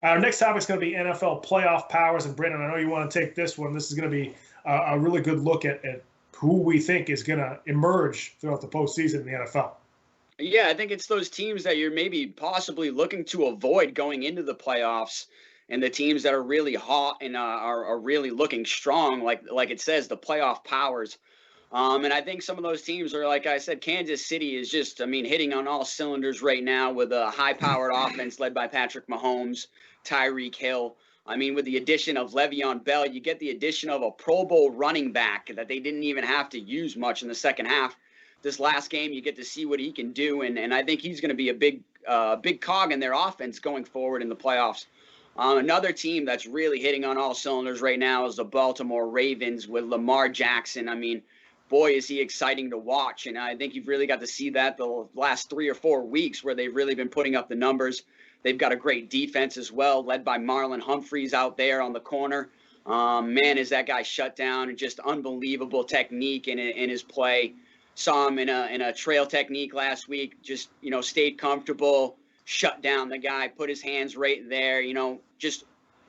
Our next topic is going to be NFL playoff powers. And Brandon, I know you want to take this one. This is going to be a really good look at who we think is going to emerge throughout the postseason in the NFL. Yeah, I think it's those teams that you're maybe possibly looking to avoid going into the playoffs, and the teams that are really hot and are really looking strong, like it says, the playoff powers. And I think some of those teams are, like I said, Kansas City is just, I mean, hitting on all cylinders right now with a high-powered offense led by Patrick Mahomes, Tyreek Hill. I mean, with the addition of Le'Veon Bell, you get the addition of a Pro Bowl running back that they didn't even have to use much in the second half. This last game, you get to see what he can do, and I think he's going to be a big cog in their offense going forward in the playoffs. Another team that's really hitting on all cylinders right now is the Baltimore Ravens with Lamar Jackson. I mean, boy, is he exciting to watch. And I think you've really got to see that the last 3 or 4 weeks where they've really been putting up the numbers. They've got a great defense as well, led by Marlon Humphreys out there on the corner. Man, is that guy shut down, and just unbelievable technique in his play. Saw him in a trail technique last week, just, stayed comfortable, shut down the guy, put his hands right there, just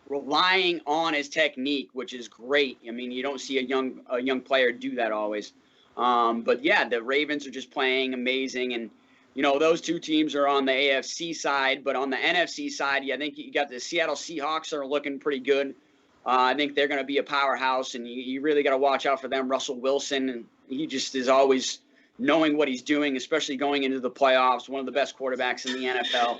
relying on his technique, which is great. I mean, you don't see a young player do that always. But yeah, the Ravens are just playing amazing, and those two teams are on the AFC side, but on the NFC side, I think you got the Seattle Seahawks are looking pretty good. I think they're going to be a powerhouse, and you really got to watch out for them. Russell Wilson, and he just is always knowing what he's doing, especially going into the playoffs. One of the best quarterbacks in the NFL.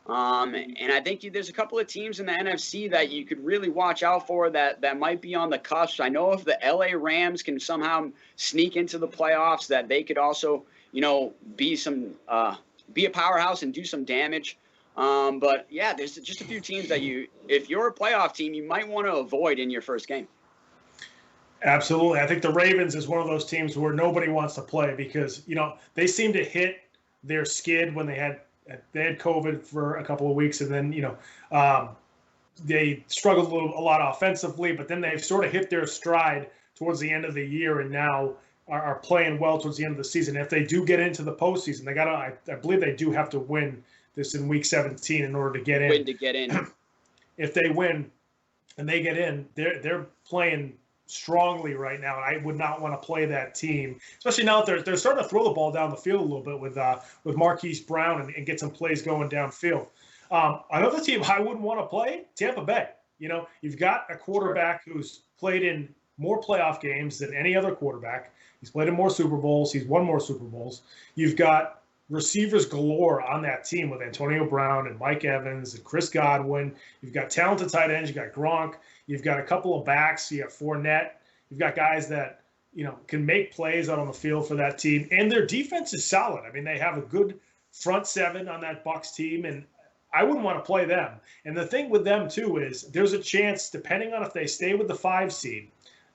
And I think there's a couple of teams in the NFC that you could really watch out for that might be on the cusp. I know if the LA Rams can somehow sneak into the playoffs, that they could also, be a powerhouse and do some damage. But yeah, there's just a few teams that if you're a playoff team, you might want to avoid in your first game. Absolutely. I think the Ravens is one of those teams where nobody wants to play because, they seem to hit their skid when they had COVID for a couple of weeks, and then they struggled a lot offensively, but then they've sort of hit their stride towards the end of the year, and now are playing well towards the end of the season. If they do get into the postseason, I believe they do have to win this in Week 17 in order to get in. Win to get in. If they win and they get in, they're playing strongly right now, and I would not want to play that team, especially now that they're starting to throw the ball down the field a little bit with Marquise Brown and get some plays going downfield. Another team I wouldn't want to play, Tampa Bay. You've got a quarterback who's played in more playoff games than any other quarterback. He's played in more Super Bowls. He's won more Super Bowls. You've got receivers galore on that team with Antonio Brown and Mike Evans and Chris Godwin. You've got talented tight ends. You've got Gronk. You've got a couple of backs. You have Fournette. You've got guys that, can make plays out on the field for that team. And their defense is solid. I mean, they have a good front seven on that Bucs team, and I wouldn't want to play them. And the thing with them, too, is there's a chance, depending on if they stay with the 5 seed,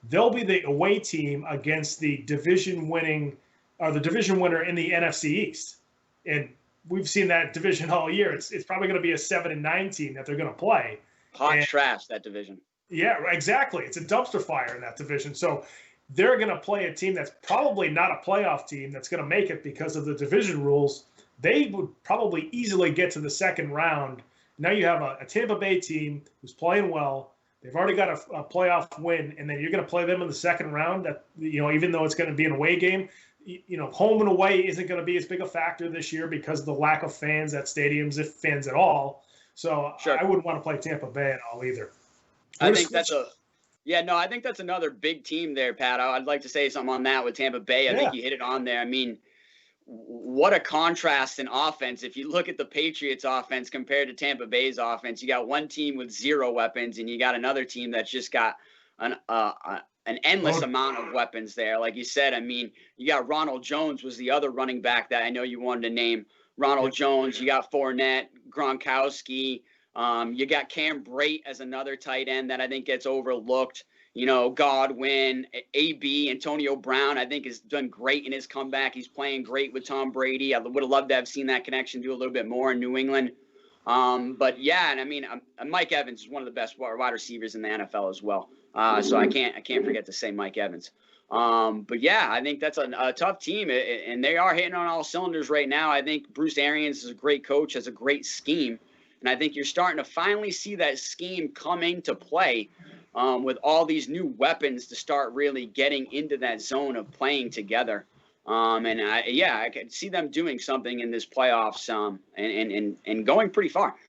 they'll be the away team against the division winner in the NFC East. And we've seen that division all year. It's probably going to be a 7-9 team that they're going to play. Hot trash, that division. Yeah, exactly. It's a dumpster fire in that division. So they're going to play a team that's probably not a playoff team that's going to make it because of the division rules. They would probably easily get to the second round. Now you have a Tampa Bay team who's playing well. They've already got a playoff win, and then you're going to play them in the second round. That even though it's going to be an away game, home and away isn't going to be as big a factor this year because of the lack of fans at stadiums, if fans at all. So sure. I wouldn't want to play Tampa Bay at all either. I think that's another big team there, Pat. I'd like to say something on that with Tampa Bay. I think you hit it on there. I mean, what a contrast in offense. If you look at the Patriots offense compared to Tampa Bay's offense, you got one team with 0 weapons, and you got another team that's just got an endless amount of weapons there. Like you said, I mean, you got Ronald Jones was the other running back that I know you wanted to name. Ronald Jones, you got Fournette, Gronkowski. You got Cam Brate as another tight end that I think gets overlooked. Godwin, AB, Antonio Brown, I think has done great in his comeback. He's playing great with Tom Brady. I would have loved to have seen that connection do a little bit more in New England. But yeah, and I mean, Mike Evans is one of the best wide receivers in the NFL as well. So I can't forget to say Mike Evans. But yeah, I think that's a tough team, and they are hitting on all cylinders right now. I think Bruce Arians is a great coach, has a great scheme. And I think you're starting to finally see that scheme come into play with all these new weapons to start really getting into that zone of playing together. I could see them doing something in this playoffs and going pretty far.